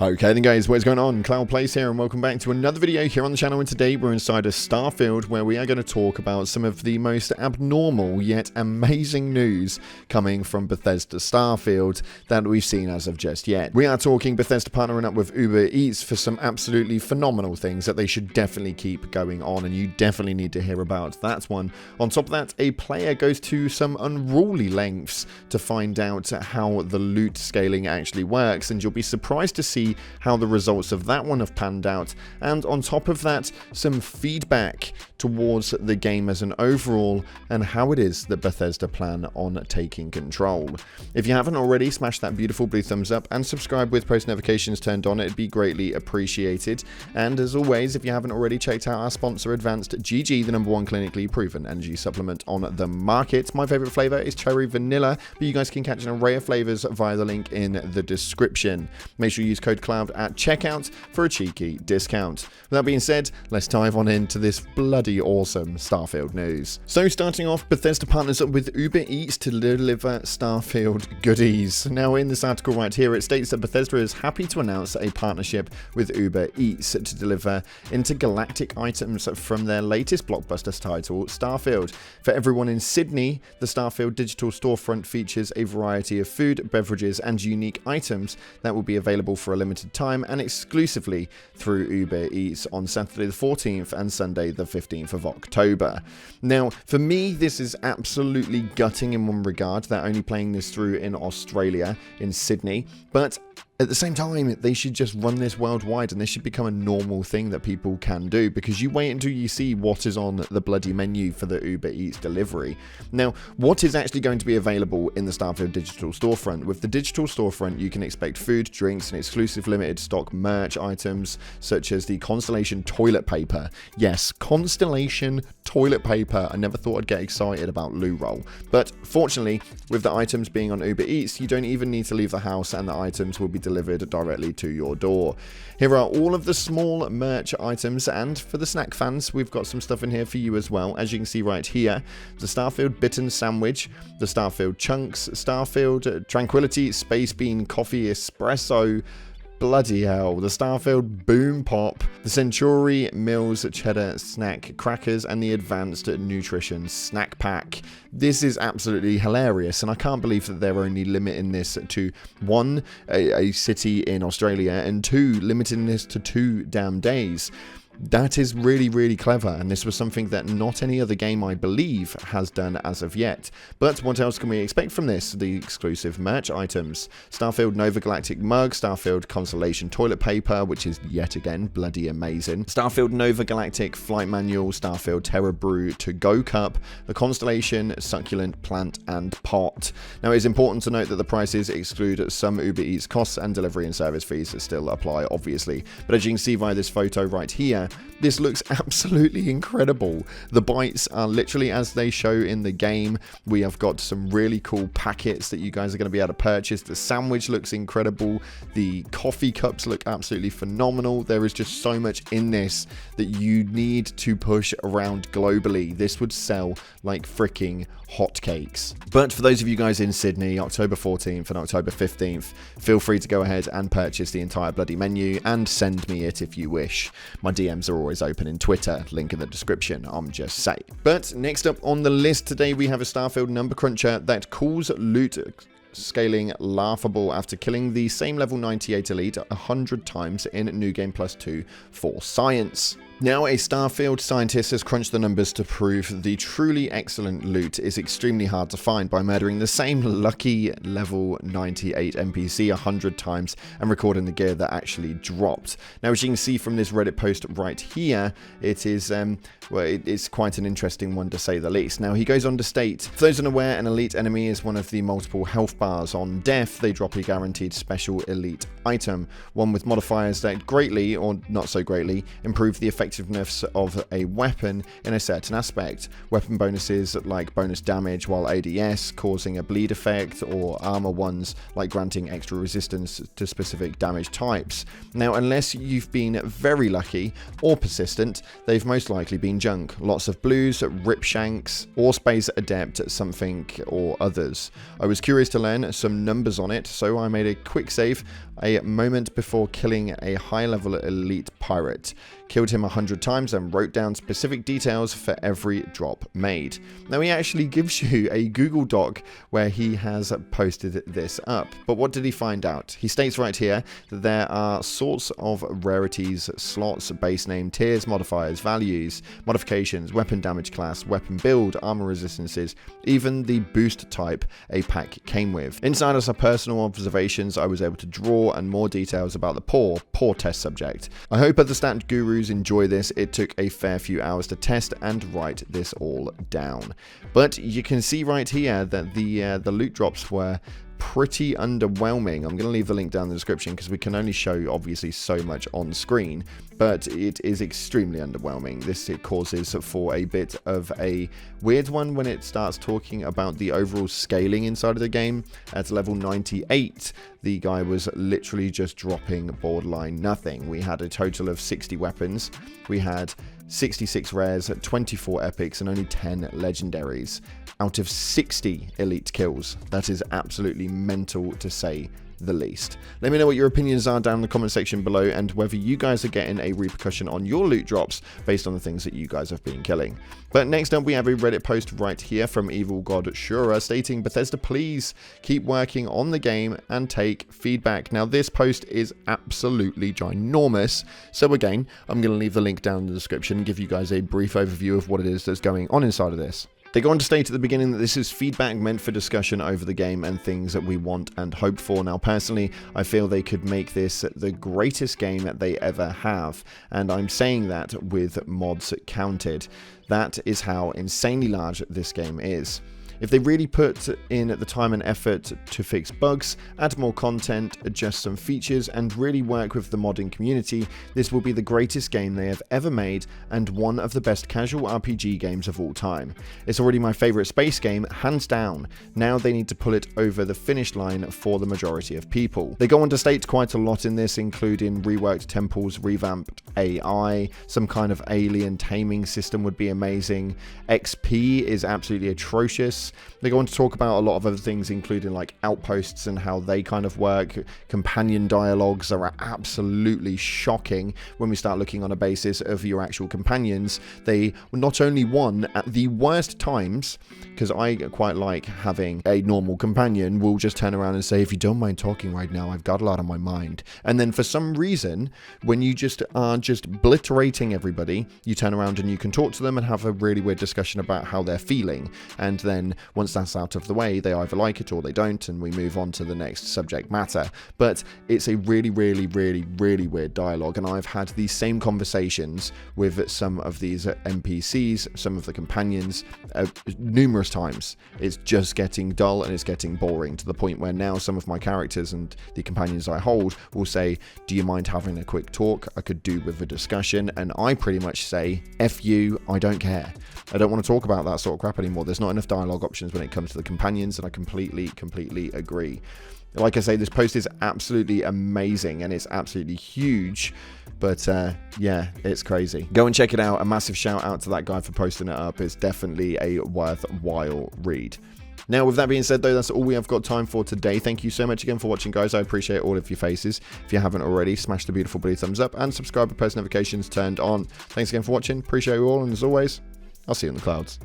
Okay then guys, what is going on? Cloud Plays here and welcome back to another video here on the channel, and today we're inside of Starfield where we are going to talk about some of the most abnormal yet amazing news coming from Bethesda Starfield that we've seen as of just yet. We are talking Bethesda partnering up with Uber Eats for some absolutely phenomenal things that they should definitely keep going on, and you definitely need to hear about that one. On top of that, a player goes to some unruly lengths to find out how the loot scaling actually works, and you'll be surprised to see how the results of that one have panned out. And on top of that, some feedback towards the game as an overall and how it is that Bethesda plan on taking control. If you haven't already, smash that beautiful blue thumbs up and subscribe with post notifications turned on. It'd be greatly appreciated. And as always, if you haven't already checked out our sponsor Advanced GG, the #1 clinically proven energy supplement on the market. My favorite flavor is cherry vanilla, but you guys can catch an array of flavors via the link in the description. Make sure you use code CLOUD at checkout for a cheeky discount. With that being said, let's dive on into this bloody awesome Starfield news. So starting off, Bethesda partners up with Uber Eats to deliver Starfield goodies. Now in this article right here, it states that Bethesda is happy to announce a partnership with Uber Eats to deliver intergalactic items from their latest blockbuster title, Starfield. For everyone in Sydney, the Starfield digital storefront features a variety of food, beverages and unique items that will be available for a limited time and exclusively through Uber Eats on Saturday the 14th and Sunday the 15th of October. Now, for me, this is absolutely gutting in one regard. They're only playing this through in Australia, in Sydney, but at the same time, they should just run this worldwide, and this should become a normal thing that people can do, because you wait until you see what is on the bloody menu for the Uber Eats delivery. Now, what is actually going to be available in the Starfield digital storefront? With the digital storefront, you can expect food, drinks, and exclusive limited stock merch items, such as the Constellation toilet paper. Yes, Constellation toilet paper. I never thought I'd get excited about loo roll. But fortunately, with the items being on Uber Eats, you don't even need to leave the house, and the items will be delivered directly to your door. Here are all of the small merch items, and for the snack fans, we've got some stuff in here for you as well. As you can see right here, the Starfield Bitten Sandwich, the Starfield Chunks, Starfield Tranquility Space Bean Coffee Espresso, bloody hell, the Starfield Boom Pop, the Century Mills Cheddar Snack Crackers, and the Advanced Nutrition Snack Pack. This is absolutely hilarious, and I can't believe that they're only limiting this to one, a city in Australia, and two, limiting this to 2 damn days. That is really, really clever, and this was something that not any other game, I believe, has done as of yet. But what else can we expect from this? The exclusive merch items. Starfield Nova Galactic Mug, Starfield Constellation Toilet Paper, which is yet again bloody amazing. Starfield Nova Galactic Flight Manual, Starfield Terra Brew To-Go Cup, the Constellation Succulent Plant and Pot. Now, it's important to note that the prices exclude some Uber Eats costs, and delivery and service fees still apply, obviously. But as you can see via this photo right here, this looks absolutely incredible. The bites are literally as they show in the game. We have got some really cool packets that you guys are going to be able to purchase. The sandwich looks incredible. The coffee cups look absolutely phenomenal. There is just so much in this that you need to push around globally. This would sell like freaking hotcakes. But for those of you guys in Sydney, October 14th and October 15th, feel free to go ahead and purchase the entire bloody menu and send me it if you wish. My DMs are always open in Twitter, link in the description, I'm just saying. But next up on the list today, we have a Starfield number cruncher that calls loot scaling laughable after killing the same level 98 elite 100 times in New Game Plus 2 for science. Now, a Starfield scientist has crunched the numbers to prove the truly excellent loot is extremely hard to find by murdering the same lucky level 98 NPC 100 times and recording the gear that actually dropped. Now, as you can see from this Reddit post right here, it is, well, it's quite an interesting one to say the least. Now, he goes on to state, for those unaware, an elite enemy is one of the multiple health bars. On death, they drop a guaranteed special elite item, one with modifiers that greatly, or not so greatly, improve the effectiveness effectiveness of a weapon in a certain aspect. Weapon bonuses like bonus damage while ADS causing a bleed effect, or armor ones like granting extra resistance to specific damage types. Now, unless you've been very lucky or persistent, they've most likely been junk. Lots of blues, rip shanks, or space adept something or others. I was curious to learn some numbers on it, so I made a quick save a moment before killing a high-level elite pirate. Killed him 100 times and wrote down specific details for every drop made. Now, he actually gives you a Google Doc where he has posted this up. But what did he find out? He states right here that there are sorts of rarities, slots, base name, tiers, modifiers, values, modifications, weapon damage class, weapon build, armor resistances, even the boost type a pack came with. Inside are some personal observations I was able to draw and more details about the poor test subject. I hope other stat gurus enjoy this. It took a fair few hours to test and write this all down. But you can see right here that the loot drops were pretty underwhelming. I'm going to leave the link down in the description because we can only show obviously so much on screen, but it is extremely underwhelming. It causes for a bit of a weird one when it starts talking about the overall scaling inside of the game. At level 98, the guy was literally just dropping borderline nothing. We had a total of 60 weapons. We had 66 rares, 24 epics, and only 10 legendaries out of 60 elite kills. That is absolutely mental to say the least. Let me know what your opinions are down in the comment section below, and whether you guys are getting a repercussion on your loot drops based on the things that you guys have been killing. But next up, we have a Reddit post right here from Evil God Shura stating, Bethesda, please keep working on the game and take feedback. Now, this post is absolutely ginormous, so again, I'm going to leave the link down in the description and give you guys a brief overview of what it is that's going on inside of this. They go on to state at the beginning that this is feedback meant for discussion over the game and things that we want and hope for. Now, personally, I feel they could make this the greatest game that they ever have, and I'm saying that with mods counted. That is how insanely large this game is. If they really put in the time and effort to fix bugs, add more content, adjust some features, and really work with the modding community, this will be the greatest game they have ever made and one of the best casual RPG games of all time. It's already my favorite space game, hands down. Now they need to pull it over the finish line for the majority of people. They go on to state quite a lot in this, including reworked temples, revamped AI, some kind of alien taming system would be amazing. XP is absolutely atrocious. They go on to talk about a lot of other things, including like outposts and how they kind of work. Companion dialogues are absolutely shocking when we start looking on a basis of your actual companions. They not only won at the worst times, because I quite like having a normal companion, will just turn around and say, if you don't mind talking right now, I've got a lot on my mind. And then for some reason, when you just are just obliterating everybody, you turn around and you can talk to them and have a really weird discussion about how they're feeling. And then once that's out of the way, they either like it or they don't, and we move on to the next subject matter. But it's a really weird dialogue, and I've had these same conversations with some of these NPCs, some of the companions, numerous times. It's just getting dull and it's getting boring, to the point where now some of my characters and the companions I hold will say, do you mind having a quick talk? I could do with a discussion. And I pretty much say, F you, I don't care. I don't want to talk about that sort of crap anymore. There's not enough dialogue options when it comes to the companions, and I completely agree. Like I say, this post is absolutely amazing and it's absolutely huge, but yeah, it's crazy. Go and check it out. A massive shout out to that guy for posting it up. It's definitely a worthwhile read. Now, with that being said, though, that's all we have got time for today. Thank you so much again for watching, guys. I appreciate all of your faces. If you haven't already, smash the beautiful blue thumbs up and subscribe with post notifications turned on. Thanks again for watching. Appreciate you all, and as always, I'll see you in the clouds.